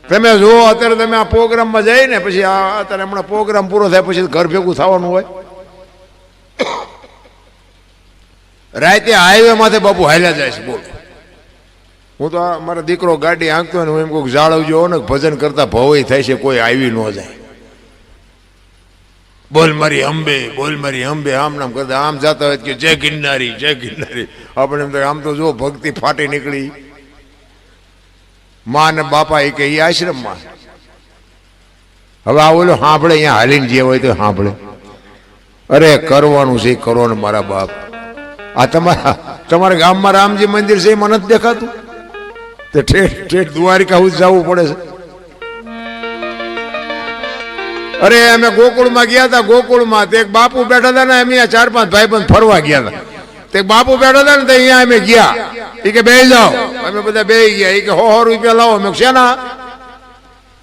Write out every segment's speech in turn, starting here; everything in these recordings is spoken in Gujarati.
તમે જુઓ અત્યારે તમે આ પ્રોગ્રામમાં જઈને પછી અત્યારે હમણાં પ્રોગ્રામ પૂરો થાય પછી ઘર ભેગું થવાનું હોય. રાતે હાઈવે માથે બાપુ હાલ્યા જાય છે. બોલો, હું તો મારા દીકરો ગાડી હાંકતો હોય ને હું એમ કોઈક જાળવજો ને ભજન કરતા ભવાઈ થાય છે, કોઈ આવી ન જાય. બોલ મારી અંબે, બોલ મારી અંબે, આમ નામ કરતા આમ જતા હોય કે જય ગિરનારી, જય ગિરનારી. આપણે એમ આમ તો જો ભક્તિ ફાટી નીકળી. મા ને બાપા એ કે આશ્રમમાં. હવે આ ઓલો સાંભળે, અહીંયા હાલીને જે હોય તો સાંભળે. અરે કરવાનું છે કરો ને મારા બાપ. આ તમારા ગામમાં રામજી મંદિર છે એમાં નથી દેખાતું? તો ઠેઠ ઠેઠ દ્વારિકા સુધી જવું પડે છે. અરે અમે ગોકુળમાં ગયા હતા. ગોકુળમાં તે એક બાપુ બેઠા હતા ને, અમે 4-5 ભાઈબંધ ફરવા ગયા હતા. તે બાપુ બેઠા હતા ને, તો અહીંયા અમે ગયા. એ કે બેસી જાઓ. અમે બધા બેસી ગયા. એ કે 100 રૂપિયા લાવો. અમે શેના?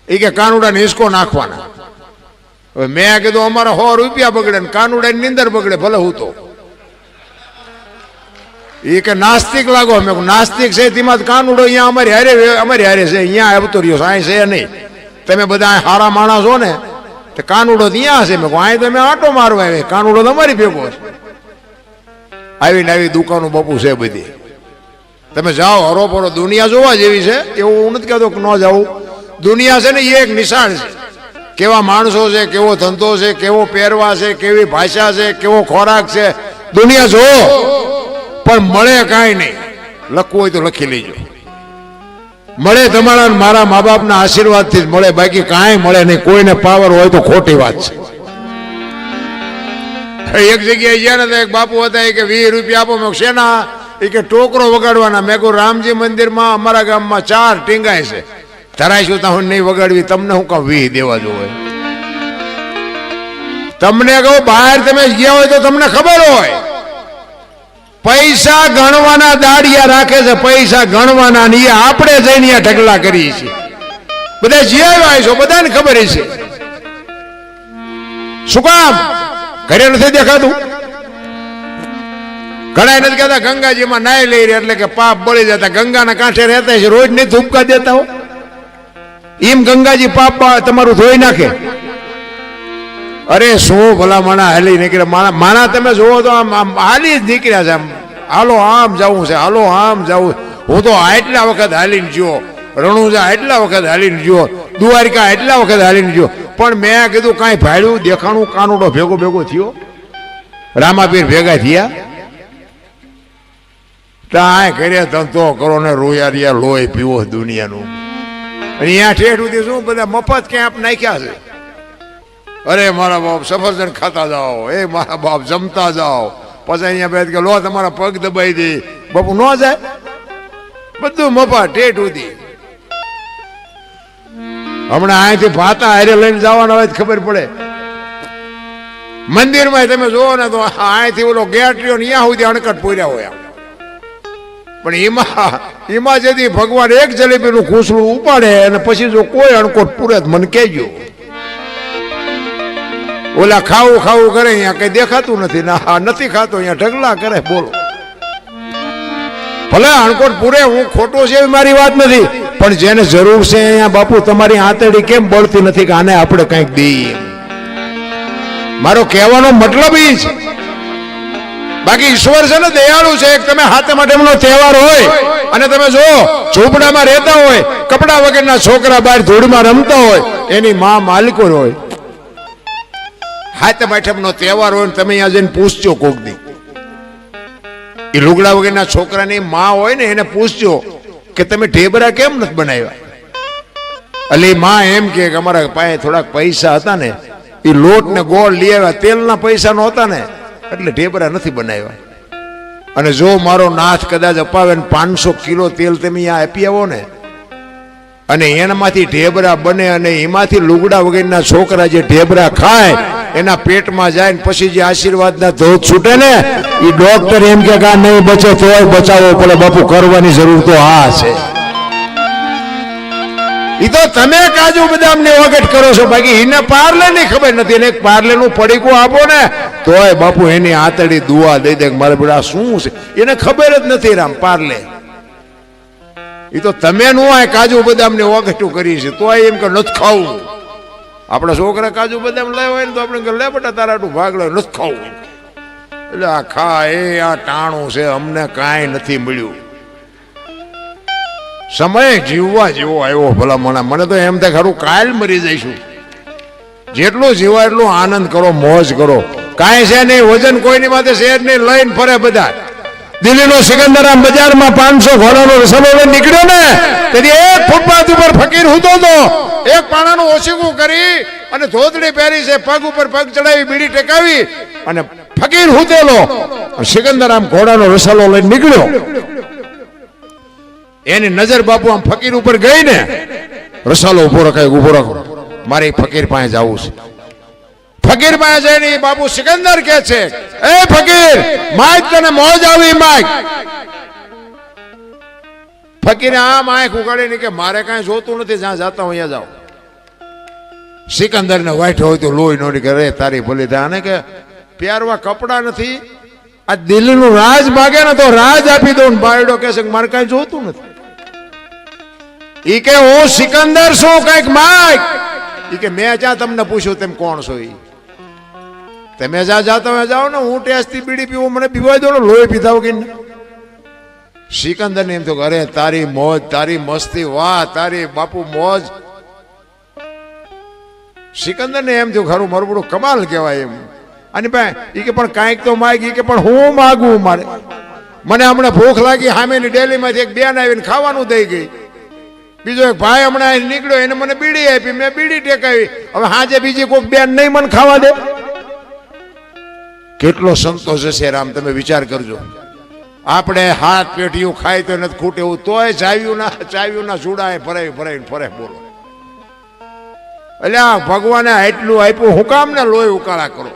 એ કે કાનુડા ને હિસકો નાખવાના. હવે મેં કીધું અમારા 100 રૂપિયા બગડે ને કાનુડા ની નીંદર બગડે, ભલે હું તો. એ કે નાસ્તિક લાગો. અમે નાસ્તિક છે તેમાં કાનુડો અહીંયા અમારી હારે છે, અહીંયા આવતો રહ્યો સાંઈ છે નહીં. તમે બધા હારા માણસ છો ને, તો કાનુડો ત્યાં હશે. મેં અહીં તમે આટો મારવા આવે, કાનુડો તમારી ભેગો છે. આવીને આવી દુકાનો બાપુ છે બધી. તમે જાઓ હરોપરો, દુનિયા જોવા જેવી છે. એવું હું નથી કહેતો કે ન જાઉં. દુનિયા છે ને એ એક નિશાળ છે. કેવા માણસો છે, કેવો ધંધો છે, કેવો પહેરવા છે, કેવી ભાષા છે, કેવો ખોરાક છે. દુનિયા જોવો પણ મળે કાંઈ નહીં. લખવું હોય તો લખી લેજો. મળે તમારા મારા મા બાપના આશીર્વાદથી જ મળે, બાકી કાંઈ મળે નહીં. કોઈને પાવર હોય તો ખોટી વાત છે. એક જગ્યાએ ગયા ને તો એક બાપુ હતા, એ કે 20 રૂપિયા આપો. મેં શેના? એ કે ટોકરો વગાડવાના. મેં કહું રામજી મંદિરમાં અમારા ગામમાં 4 ટીંગાય છે, ધરાઈશું તો હું નહીં વગાડવી. તમને હું કામ 20 દેવા જોવે? તમને કહું બહાર તમે ગયા હોય તો તમને ખબર હોય. પૈસા ગણવાના દાડિયા રાખે છે, પૈસા ગણવાના ને આપણે જઈને ઢગલા કરીએ છીએ. બધા જીવ્યા છો, બધાને ખબર છે. શું કામ? ઘરે નથી દેખાતું? ઘણા નથી કહેતા ગંગાજીમાં નાય લઈ રહ્યા એટલે કે પાપ બળી જતા. ગંગાના કાંઠે રહેતા છે, રોજ નહીં ધૂપકા દેતા હો. એમ ગંગાજી પાપ તમારું ધોઈ નાખે? અરે શું ભલા માણા હાલી નીકળ્યા. માણા તમે જોવો તો આમ હાલી જ નીકળ્યા છે. આમ હાલો આમ જવું છે, હાલો આમ જવું. હું તો આટલા વખત હાલીને ગયો, રણુજા એટલા વખત હાલીને ગયો, દ્વારિકા એટલા વખત હાલીને ગયો. પણ મેં કીધું કાંઈ ભાડ્યું દેખાણું? કાનુડો ભેગો થયો, રામાપીર ભેગા થયા. ત્યાં કર્યા ધંધો કરો ને રોયા લોહી પીવો દુનિયાનું. અહીંયા ઠેઠ સુધી શું બધા મફત કેમ્પ નાખ્યા છે. અરે મારા બાપ સફરજન ખાતા જાઓ, એ મારા બાપ જમતા જાઓ. પછી અહીંયા બેઠ કે લો તમારા પગ દબાઈ દે. બાપુ ન જાય, બધું મફત ઠેઠ સુધી. હમણાં અહીંથી ભાતા હારે લઈને જવાના હોય ખબર પડે. મંદિરમાં તમે જોવો ને તો અહીંથી ઓલો ગેટ રહ્યો ને ત્યાં સુધી અણકટ પૂર્યા હોય. પણ એમાં જેથી ભગવાન એક જલેબીનું ખુસલું ઉપાડે અને પછી જો કોઈ અણકોટ પૂરે મને કહેજો. ઓલા ખાવું કરે, અહીંયા કઈ દેખાતું નથી. ના નથી ખાતો, અહીંયા ઢગલા કરે. બોલો, ભલે અણકોટ પૂરે, હું ખોટો છે એવી મારી વાત નથી. પણ જેને જરૂર છે અહીંયા બાપુ તમારી આંતરડી કેમ બળતી નથી કે આને આપણે કંઈક દઈએ? મારો કહેવાનો મતલબ એ છે. બાકી ઈશ્વર છે ને દયાળુ છે. તમે હાથે માટેનો તહેવાર હોય અને તમે જો ઝૂંપડામાં રહેતા હોય, કપડા વગરના છોકરા બહાર ધૂળમાં રમતા હોય, એની માં માલિકો હોય. હાથે માટેનો તહેવાર હોય ને તમે અહીંયા જઈને પૂછજો કોક દી. એ લુગડા વગરના છોકરાની માં હોય ને એને પૂછજો કે તમે ઢેબરા કેમ નથી બનાવ્યા? એટલે માં એમ કે અમારા પાસે થોડાક પૈસા હતા ને, એ લોટ ને ગોળ લઈ આવ્યા, તેલના પૈસા નહોતા ને એટલે ઢેબરા નથી બનાવ્યા. અને જો મારો નાથ કદાચ અપાવે ને 500 કિલો તેલ તમે અહીંયા આપી આવો ને, અને એનામાંથી ઢેબરા બને અને એમાંથી લુગડા વગરના છોકરા જે ઢેબરા ખાય એના પેટમાં જાય ને પછી જે આશીર્વાદના ધોધ છૂટે ને, એ ડોક્ટર એમ કે નહીં બચે તોય બચાવવો પડે. બાપુ કરવાની જરૂર તો આ છે. એ તો તમે કાજુ બદામ ને વગટ કરો છો, બાકી એને પાર્લે ની ખબર નથી. એને પાર્લે નું પડીકું આપો ને તોય બાપુ એની આતડી દુઆ દઈ દે મારે બેટા શું છે, એને ખબર જ નથી. રામ પાર્લે એ તો તમે નો આ કાજુ બદામ ને ઓગઠું કરી છે તો એમ કે નથી ખાવું. આપણા છોકરા કાજુ બદામ લાવ્યા હોય ને તો આપણે લે બેટા તારા આટલું ભાગ લે નથી ખાવું. એટલે આ ખા એ આ ટાણું છે અમને કાંઈ નથી મળ્યું. સમય જીવવા જેવો આવ્યો ભલા મને તો એમ થાય ખરું કાલ મરી જઈશું. જેટલું જીવા એટલું આનંદ કરો, મોજ કરો. કાંઈ છે નહીં, વજન કોઈની માથે શેર નહીં, લઈને ફરે બધા. દિલ્હીનો સિકંદરામ બજારમાં 500 ઘોડાનો રસલો લઈને નીકળ્યો ને તેથી એક ફૂટપાથ ઉપર ફકીર હૂતો હતો. એક પાણાનું ઓછીકું કરી અને ધોતડી પહેરી છે, પગ ઉપર પગ ચડાવી, બીડી ટેકાવી અને ફકીર હૂતેલો સિકંદરામ ઘોડાનો રસલો લઈને નીકળ્યો. એની નજર બાપુ આમ ફકીર ઉપર ગઈ ને, રસાલો ઉભો રખાય, ઉભો રાખો, મારે ફકીર પાસે જવું છે. ફકીર પાસે જઈને બાપુ સિકંદર કે છે, એ ફકીર માઈક તને મોજ આવી માઈક. ફકીરે આમ આંખ ઉગાડીને કે મારે કાંઈ જોતું નથી, જ્યાં જાતા હું અહીંયા જાઉં. સિકંદર ને વાઈટ હોય તો લોહી નો નીકળે, તારી ભલી થાય. અને કે પ્યારવા કપડા નથી, આ દિલ્હીનું રાજ માગે ને તો રાજ આપી દઉં. બાયડો કે છે મારે કાંઈ જોતું નથી. ઈ કે હું સિકંદર છું, કઈક માઈક. ઈ કે મેં જ્યાં તમને પૂછ્યું તેમ કોણ છો? ઈ તમે જ્યાં જાતા હોય જાઓ ને, હું ટેસ્ટથી બીડી પીવું, મને પીવાય દો ને, લોહી પીધા વગર. સિકંદર ને એમ તો અરે તારી મોજ, તારી મસ્તી, વાહ તારી બાપુ મોજ. સિકંદર ને એમ થયું ખરું મારું બધું કમાલ કહેવાય એમ. અને ભાઈ ઈ કે પણ કાંઈક તો માગી, કે પણ હું માગું, મારે મને હમણાં ભૂખ લાગી, સામેની ડેલીમાંથી એક બેન આવીને ખાવાનું દઈ ગઈ. બીજો એક ભાઈ હમણાં નીકળ્યો, એને મને બીડી આપી, મેં બીડી ટેકાવી. હવે હાજે બીજી કોઈક બેન નહીં મને ખાવા દે. કેટલો સંતોષ હશે રામ, તમે વિચાર કરજો. આપણે હાથ પેટીયું ખાય તો નથી ખૂટે એવું, તોય ચાવ્યું ના ચૂડા ભરાઈને ફરે. બોલો એટલે આ ભગવાને આટલું આપ્યું, હું કામ ને લોહી ઉકાળા કરો.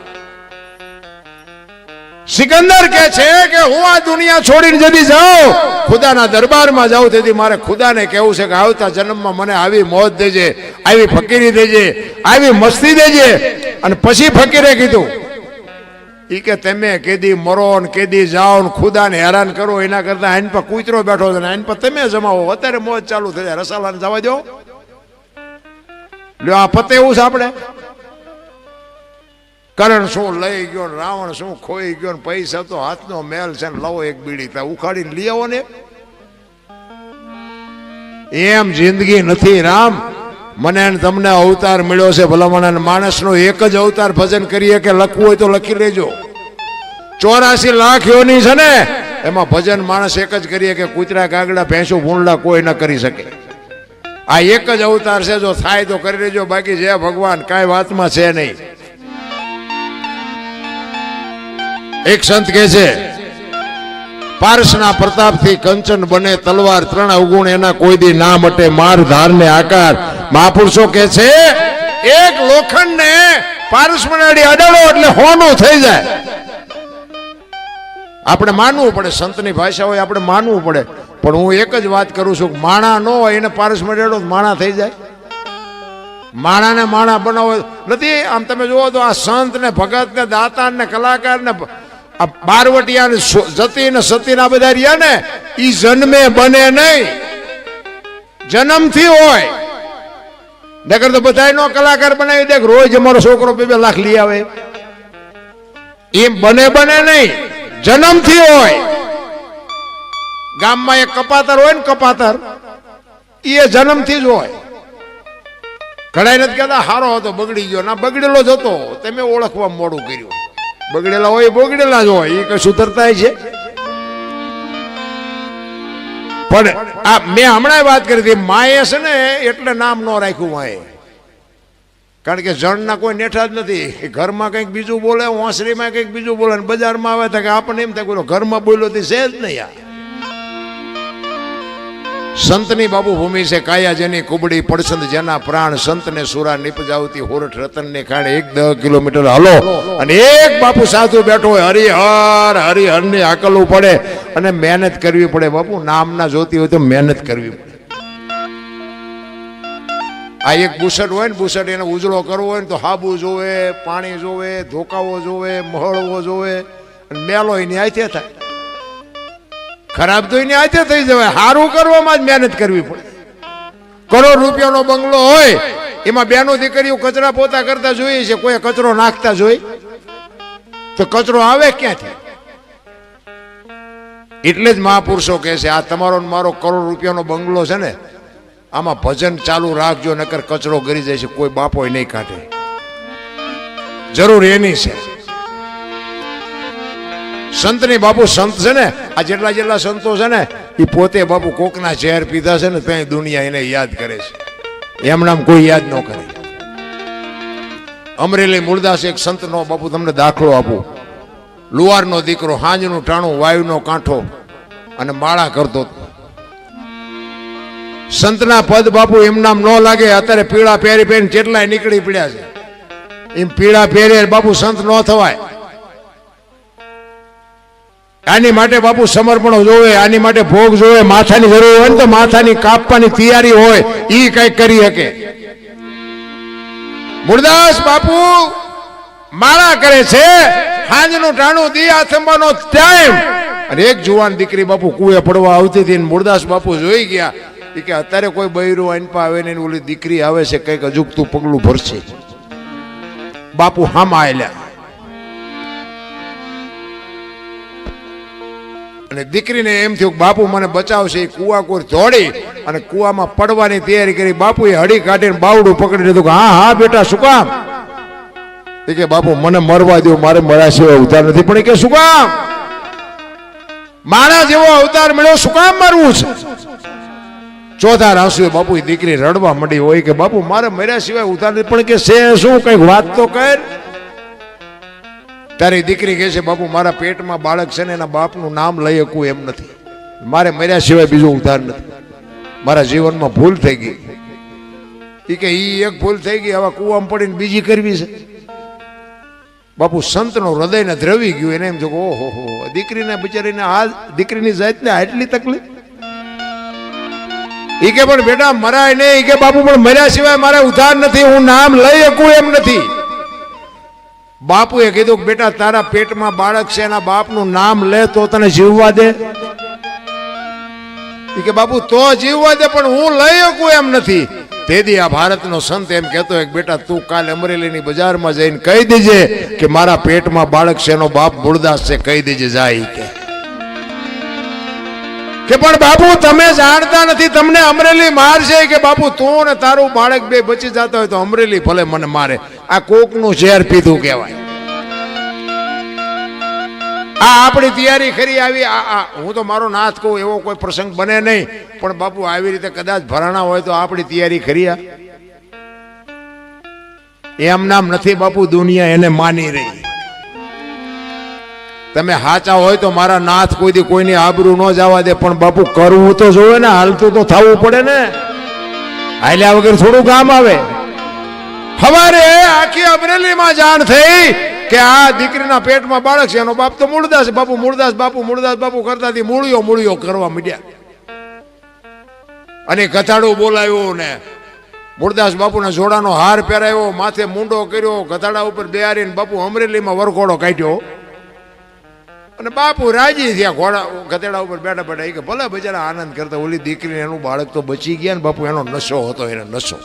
સિકંદર કે છે કે હું આ દુનિયા છોડીને જતી જાઉં, ખુદાના દરબારમાં જાઉં, તેથી મારે ખુદાને કહેવું છે કે આવતા જન્મમાં મને આવી મોજ દેજે, આવી ફકીરી દેજે, આવી મસ્તી દેજે. અને પછી ફકીરે કીધું ઈ કે તમે કેદી મરો ને કેદી જાઓ ને ખુદાને હેરાન કરો, એના કરતા આઈન પર કૂતરો બેઠો છે ને આઈન પર તમે જમાવો. અત્યારે મોજ ચાલુ થઈ જાય, રસાલાને જવા દો. લ્યો આ પતે એવું છે આપણે. કરણ શું લઈ ગયો, રાવણ શું ખોઈ ગયો, પૈસા તો હાથનો મેલ છે ને, લવો એક બીડી ત્યાં ઉખાડીને લઈ આવો ને. એમ જિંદગી નથી રામ. મને તમને અવતાર મળ્યો છે ભલામણ, માણસનો એક જ અવતાર ભજન કરીએ કે લખવું હોય તો લખી લેજો. 84 લાખ યોની છે ને, એમાં ભજન માણસ એક જ કરીએ કે કૂતરા કાગડા ભેંસું ભૂંડલા કોઈ ન કરી શકે. આ એક જ અવતાર છે, જો થાય તો કરી લેજો, બાકી જય ભગવાન કાંઈ વાતમાં છે નહીં. એક સંત કહે છે, પારસના પ્રતાપથી કંચન બને તલવાર, 3 અવગુણ એના કોઈ દી ના મટે, માર ધાર ને આકાર. મહાપુરુષો કે છે એક લોખંડ ને પારસ મનાડી અડાડો એટલે હોનું થઈ જાય. આપણે માનવું પડે, સંતની ભાષા હોય આપણે માનવું પડે. પણ હું એક જ વાત કરું છું, માણા ન હોય એને પારસ મનાડો માણા થઈ જાય. માણાને માણા બનાવો નથી. આમ તમે જુઓ તો આ સંત ને ભગત ને દાતાર ને કલાકાર ને આ બારવટિયા ને જતી ને સતી ના બધા રહ્યા ને, ઈ જન્મે બને નહીં, જન્મથી હોય. નકર તો બધા નો કલાકાર બનાવી દે, રોજ અમારો છોકરો 2 લાખ લઈ આવે. એમ બને નહીં, જન્મથી હોય. ગામમાં એક કપાતર હોય ને, કપાતર એ જન્મથી જ હોય. ઘણા નથી કહેતા હારો હતો બગડી ગયો, ના બગડેલો જ હતો, તમે ઓળખવા મોડું કર્યું. બગડેલા હોય બગડેલા જ હોય, એ કઈ સુધરતા છે. પણ આ મેં હમણાં વાત કરી હતી, માએ છે ને એટલે નામ ન રાખ્યું માએ, કારણ કે જણના કોઈ નેઠા જ નથી. ઘરમાં કંઈક બીજું બોલે, ઓસરીમાં કંઈક બીજું બોલે, બજારમાં આવે તો કે આપણને એમ થાય ઘરમાં બોલ્યો તે છે જ નહીં. આ સંતની બાબુ ભૂમિ છે, કાયા જેની કુબડી પડસંદ જેના પ્રાણ, સંતને સુરા નિપજાવતી હોરઠ રતનને ખાણે. 10 કિલોમીટર હલો અને એક બાપુ સાધુ બેઠો હોય, હરિહર ની આકલવું પડે અને મહેનત કરવી પડે. બાપુ નામના જોતી હોય તો મહેનત કરવી પડે. આ એક બુસટ હોય ને, બુસટ એને ઉજળો કરવો હોય ને તો હાબુ જોવે, પાણી જોવે, ધોકાવો જોવે, મહળવો જોવે, અને મેલો એની આથે થાય. ખરાબ તો એને આજે થઈ જવાય, સારું કરવામાં જ મહેનત કરવી પડે. કરોડ રૂપિયાનો બંગલો હોય, એમાં બેનો દીકરીઓ કચરા પોતા કરતા જોઈએ છે, કોઈ કચરો નાખતા જોઈ તો કચરો આવે ક્યાંથી? એટલે જ મહાપુરુષો કહે છે આ તમારો મારો કરોડ રૂપિયાનો બંગલો છે ને, આમાં ભજન ચાલુ રાખજો, નકર કચરો ગરી જાય છે, કોઈ બાપો નહીં કાઢે. જરૂર એની છે. સંતની બાપુ સંત છે ને, આ જેટલા સંતો છે ને, એ પોતે બાપુ કોકના ઝેર પીધા છે ને ત્યાં દુનિયા એને યાદ કરે છે, એમનામ કોઈ યાદ ન કરે. અમરેલી મૂળદાસ એક સંતનો બાપુ તમને દાખલો આપું. લુહારનો દીકરો, હાંજનું ટાણું, વાયુનો કાંઠો અને માળા કરતો. સંતના પદ બાપુ એમ નામ ન લાગે. અત્યારે પીળા પહેરી પહેરીને કેટલાય નીકળી પડ્યા છે. એમ પીળા પહેરે બાપુ સંત ન થવાય. આની માટે બાપુ સમર્પણ જોવે, આની માટે ભોગ જોવે. માથાની જરૂર હોય ને તો માથાની કાપવાની તૈયારી હોય, એ કઈક કરી શકે. મૂળદાસ બાપુ માળા કરે છે, હાંજનું ટાણું દિયા થંબાનો ટાઈમ. અને એક જુવાન દીકરી બાપુ કુએ પડવા આવતી હતી. મૂળદાસ બાપુ જોઈ ગયા કે અત્યારે કોઈ બૈરું અનપા આવે ને ઓલી દીકરી આવે છે, કઈક અજુકતું પગલું ભરશે. બાપુ હામાં આયલા અને દીકરીને એમ થયું બાપુ મને બચાવશે. કુવા કોર દોડી અને કુવામાં પડવાની તૈયારી કરી. બાપુએ હળી કાઢીને બાવડું પકડી લીધું કે હા હા બેટા શું કામ? કે બાપુ મને મરવા દો, મારે મરા સિવાય અવતાર નથી. પણ કે શું કામ? મારા જેવો અવતાર મળ્યો, શું કામ મરવું છે? ચોથા રાસુએ બાપુ દીકરી રડવા માંડી હોય કે બાપુ મારે મર્યા સિવાય ઉતાર નથી. પણ કે છે શું, કઈક વાત તો કર. તારી દીકરી કહે છે બાપુ મારા પેટમાં બાળક છે ને એના બાપનું નામ લઈ શકું એમ નથી. મારે મર્યા સિવાય બીજો ઉધાર નથી. મારા જીવનમાં ભૂલ થઈ ગઈ. એ કે ઈ એક ભૂલ થઈ ગઈ, હવે કુવામાં પડીને બીજી કરવી છે. બાપુ સંતનો હૃદયને દ્રવી ગયું. એને એમ થયું ઓહો હો, દીકરીને બિચારીને આ દીકરીની જાતને આટલી તકલીફ. એ કે પણ બેટા મરાય નહીં. કે બાપુ પણ મર્યા સિવાય મારે ઉધાર નથી, હું નામ લઈ શકું એમ નથી. બાપુએ કીધું કે બેટા તારા પેટમાં બાળક છે, એના બાપનું નામ લે તો તને જીવવા દે. કે બાપુ તો જીવવા દે, પણ હું લઈ શકું એમ નથી. તેથી આ ભારતનો સંત એમ કહેતો એક બેટા તું કાલે અમરેલીની બજારમાં જઈને કહી દેજે કે મારા પેટમાં બાળક છે, એનો બાપ મૂળદાસ છે, કહી દેજે જાય. કે પણ બાપુ તમે જાણતા નથી, તમને અમરેલી મારશે. કે બાપુ તું ને તારું બાળક બે બચી જતા હોય તો અમરેલી ભલે મને મારે. આ કોકનું ઝેર પીધું કહેવાય. આ આપણી તૈયારી ખરી આવી. હું તો મારો નાથ કહું એવો કોઈ પ્રસંગ બને નહીં, પણ બાપુ આવી રીતે કદાચ ભરાણા હોય તો આપણી તૈયારી ખરી. એમ નામ નથી બાપુ, દુનિયા એને માની રહી. તમે હાચા હોય તો મારા નાથ કોઈ દી કોઈની આબરૂ ન જવા દે, પણ બાપુ કરવું તો જોવે ને, હાલતું તો થવું પડે ને. હાલ્યા વગર થોડું કામ આવે. હવારે આખી અમરેલીમાં જાણ થઈ કે આ દીકરીના પેટમાં બાળક છે, એનો બાપ તો મૂળદાસ. બાપુ મૂળદાસ બાપુ મૂળદાસ બાપુ કરતાથી મૂળિયો કરવા માંડ્યા. અને ગધાડું બોલાવ્યો ને મૂળદાસ બાપુના જોડાનો હાર પહેરાવ્યો, માથે મૂંડો કર્યો, ગધાડા ઉપર બેહારીને બાપુ અમરેલીમાં વરઘોડો કાઢ્યો. અને બાપુ રાજી થયા. ઘોડા ગધેડા ઉપર બેઠા બેઠા કે ભલે બજારા આનંદ કરતા. ઓલી દીકરીને એનું બાળક તો બચી ગયા ને બાપુ, એનો નશો હતો, એનો નશો.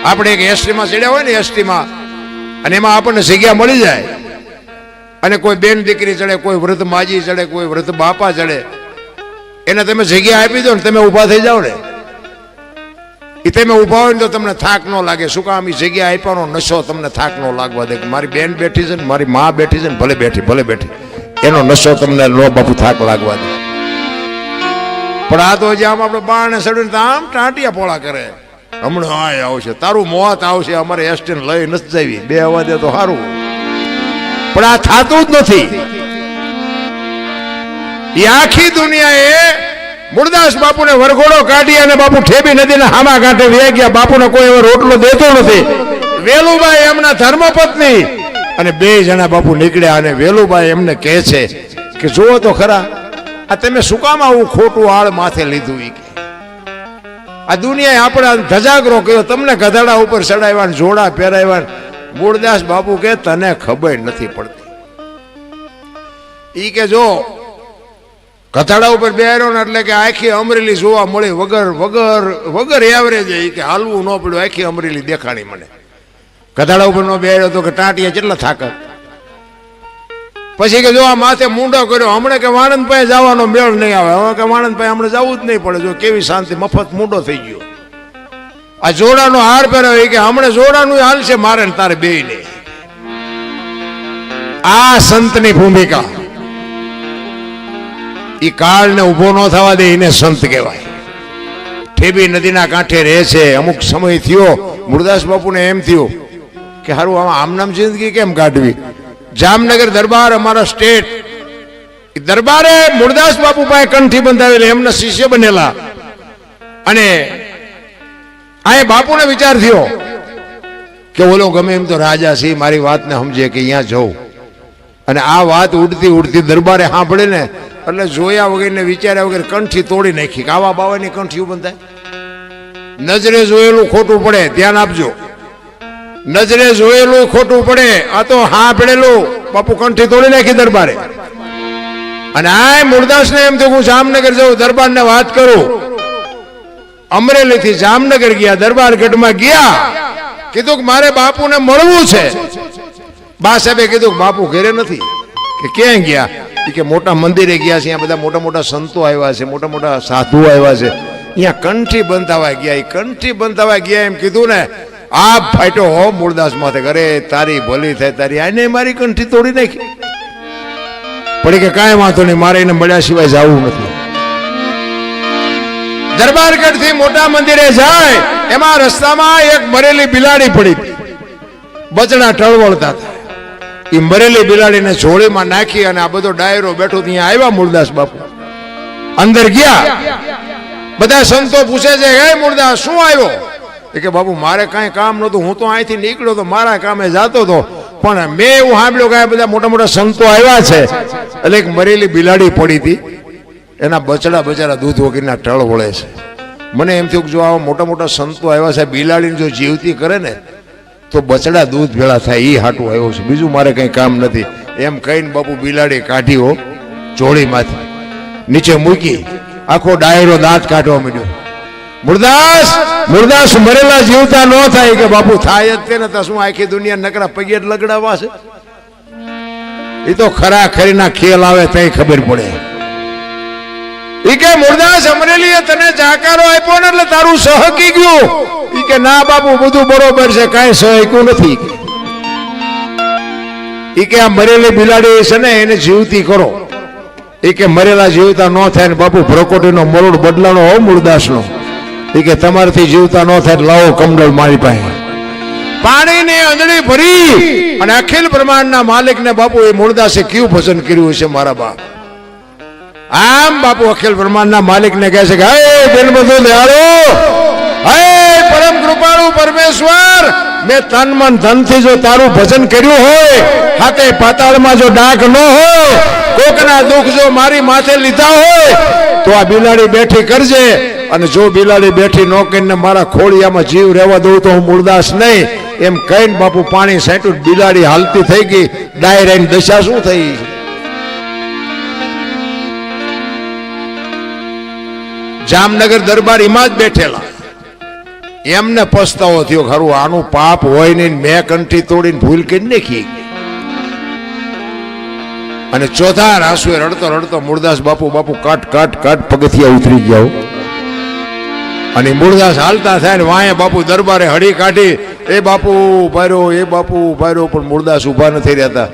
આપણે એક એસટીમાં ચડ્યા હોય ને, એસટીમાં, અને એમાં આપણને જગ્યા મળી જાય. અને કોઈ બેન દીકરી ચડે, કોઈ વૃદ્ધ માજી ચડે, કોઈ વૃદ્ધ બાપા ચડે, એને તમે જગ્યા આપી દો ને, તમે ઊભા થઈ જાઓ ને, એ તમે ઊભા હોય ને તો તમને થાક ન લાગે. શું કામ? એ જગ્યા આપ્યાનો નશો તમને થાક ન લાગવા દે. મારી બેન બેઠી છે ને, મારી મા બેઠી છે ને, ભલે બેઠી, એનો નશો તમને નો બાપુ થાક લાગવા દે. પણ આ તો જે આમ આપણે બાણે ચડીને આમ ટાંટિયા પોળા કરે. હમણાં આ આવશે, તારું મોત આવશે, અમારે એસટીને લઈ નથી જવી, બે આવવા દે તો સારું. પણ આ થતું જ નથી. એ આખી દુનિયાએ મૂળદાસ બાપુને વરઘોડો કાઢી અને બાપુ ઠેબી નદીના હામા કાંઠે વે ગયા. બાપુને કોઈ એવો રોટલો દેતો નથી. વેલુબાઈ એમના ધર્મપત્ની અને બે જણા બાપુ નીકળ્યા. અને વેલુબાઈ એમને કહે છે કે જુઓ તો ખરા, આ તમે શું કામ આવું ખોટું આળ માથે લીધું? આ દુનિયાએ આપણા ધજાગરો કર્યો, તમને ગધાડા ઉપર ચડાવ્યા, જોડા પહેરાવ્યા. મૂળદાસ બાપુ કે તને ખબર નથી પડતી. ઈ કે જો કથાડા ઉપર બેહાર્યો ને એટલે કે આખી અમરેલી જોવા મળી વગર વગર વગર એવરેજ. એ કે હાલવું ન પડ્યું, આખી અમરેલી દેખાણી મને. કથાડા ઉપર નો બેહાર્યો તો કે ટાંટિયા કેટલા થાકત. પછી કે જો આ માથે મૂંડો કર્યો, હમણાં કે વાણંદ પાસે જવાનો મેળ નહીં આવે, હવે કે વાણંદ પાસે હમણાં જવું જ નહીં પડે. જો કેવી શાંતિ, મફત મૂંડો થઈ ગયો. આ જોડાનો હાર પહેરાવે કે હમણાં જોડાનું હાલશે મારે ને તારે બે ને. આ સંતની ભૂમિકા. ઈ કાળને ઉભો ન થવા દે એને સંત કહેવાય. ઠેબી નદીના કાંઠે રહે છે. અમુક સમય થયો મુરદાસ બાપુને એમ થયું કે હારું આમનામ જિંદગી કેમ કાઢવી. જામનગર દરબાર અમારા સ્ટેટ દરબારે મુરદાસ બાપુ પાસે કંઠી બંધાવેલી, એમના શિષ્ય બનેલા. અને આ બાપુને વિચાર થયો કે ઓલો ગમે એમ તો રાજા છે, મારી વાતને સમજે કે અહીંયા જવું. અને આ વાત ઉડતી ઉડતી દરબારે સાંભળે ને એટલે જોયા વગર ને વિચાર્યા વગર કંઠી તોડી નાખી. કે આવા બાવાની કંઠીઓ બંધાય? નજરે જોયેલું ખોટું પડે, ધ્યાન આપજો. નજરે જોયેલું ખોટું પડે. આ તો હા પડેલું બાપુ કંઠી તોડી નાખી દરબારે. અને આ મુરદાસ ને એમ થયું હું જામનગર જાઉં, દરબાર ને વાત કરું. અમરેલી થી જામનગર ગયા, દરબાર ગઢમાં ગયા. કીધું કે મારે બાપુને મળવું છે. બા સાહેબે કીધું કે બાપુ ઘરે નથી. કે ક્યાં ગયા? કે મોટા મંદિરે ગયા છે, અહીંયા બધા મોટા મોટા સંતો આવ્યા છે, મોટા મોટા સાધુ આવ્યા છે, અહીંયા કંઠી બંધાવા ગયા. એ કંઠી બંધાવા ગયા એમ કીધું ને આ ફાટ્યો હો મુરદાસ માથે. અરે તારી ભલી થાય તારી, આને મારી કંઠી તોડી નાખી. પડી કે કાંઈ વાંધો નહીં, મારે એને મળ્યા સિવાય જવું નથી. દરબારગઢ થી મોટા મંદિરે જાય એમાં રસ્તામાં એક મરેલી બિલાડી પડી. બચડા ટળવળતા હતા. એ મરેલી બિલાડીને જોડીમાં નાખી અને આ બધો ડાયરો બેઠો ત્યાં આવ્યા મુરદાસ બાપુ. અંદર ગયા. બધા સંતો પૂછે છે હે મુરદાસ શું આવ્યો? કે બાપુ મારે કાંઈ કામ નહોતું, હું તો અહીંથી નીકળ્યો તો મારા કામે જતો હતો, પણ મેં એવું સાંભળ્યું કે બધા મોટા મોટા સંતો આવ્યા છે. એટલે એક મરેલી બિલાડી પડી હતી, એના બચડા બચારા દૂધ વગરના ટળ વળે છે. મને એમ થયું કે જો આવા મોટા મોટા સંતો આવ્યા છે, બિલાડીને જો જીવતી કરે ને તો બચડા દૂધ ભેળા થાય. એ હાટું આવ્યો છે, બીજું મારે કંઈ કામ નથી. એમ કહીને બાપુ બિલાડી કાઢી હો જોડીમાંથી નીચે મૂકી. આખો ડાયરો દાંત કાઢવા માંડ્યો. મુરદાસ મુરદાસ મરેલા જીવતા ન થાય. કે બાપુ થાય જ તેને તો શું આખી દુનિયા નકરા પગે લગડાવા છે? એ તો ખરા ખરીના ખેલ આવે તઈ ખબર પડે. ઈ કે મુરદાસ અમરેલીએ તને જાકારો આપ્યો ને એટલે તારું સહકી ગયું. ઈ કે ના બાપુ બધું બરોબર છે, કાંઈ સહક્યું નથી. ઈ કે આ મરેલી બિલાડી છે ને એને જીવતી કરો. ઈ કે મરેલા જીવતા ન થાય ને બાપુ ભ્રકોટીનો મરોડ બદલાનો હો મુરદાસનો. ઈ કે તમારાથી જીવતા ન થાય લાવો કમડળ મારી પાસે. પાણીની અંજળી ભરી અને અખિલ બ્રહ્માંડના માલિકને બાપુ એ મુરદાસે કયું ભજન કર્યું છે મારા બાપ. આમ બાપુ અખિલ બ્રહ્માંડના માલિકને કહે છે કે હે દિન બધું દયાળો, હે પરમ કૃપાળુ પરમેશ્વર, મેં તન મન ધનથી જો તારું ભજન કર્યું હોય, હાથે પાતાળમાં જો ડાઘ ન હોય, કોકના દુઃખ જો મારી માથે લીધા હોય તો આ બિલાડી બેઠી કરજે. અને જો બિલાડી બેઠી ન કરીને મારા ખોળિયામાં જીવ રહેવા દઉં તો હું મુરદાસ નહીં. એમ કહીને બાપુ પાણી સાંટ્યું, બિલાડી હાલતી થઈ ગઈ. ડાયરાની દશા શું થઈ? જામનગર દરબાર એમાં જ બેઠેલા. એમને પસ્તાવો થયો, ખરું આનું પાપ હોય નહીં, મેં કંઠી તોડીને ભૂલ કરી નાખી. અને ચોથા રાસુએ રડતો રડતો મુરદાસ બાપુ કાટ કાટ કાટ પગથિયા ઉતરી ગયા. અને મુરદાસ હાલતા થાય ને વાંહે બાપુ દરબારે હળી કાઢી. એ બાપુ ઉભા રહ્યો, એ બાપુ ઉભા રહ્યો, પણ મુરદાસ ઉભા નથી રહેતા.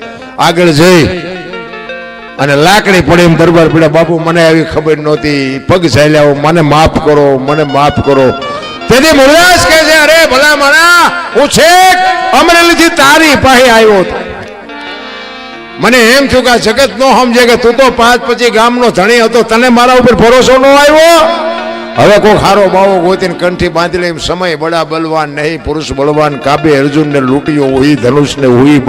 આગળ જઈ અને લાકડી પડે એમ દરબાર પડ્યા. બાપુ મને આવી ખબર નહોતી, પગ ચાલ્યા, મને માફ કરો, મને માફ કરો. તેથી મુરદાસ કહે છે અરે ભલા માણા, હું છેક અમરેલીથી તારી પાસે આવ્યો હતો. મને એમ થયું કે જગત નો સમજે કે તું તો 5-25 ગામનો ધણી હતો, તને મારા ઉપર ભરોસો ન આવ્યો. હવે કોઈ ખારો બાવો ગોતીને કંઠી બાંધી લે. સમય બડા બલવાન નહીં, પુરુષ બળવાન, કાબે અર્જુન ને લૂંટ્યો, હુઈ ધનુષ ને હુઈ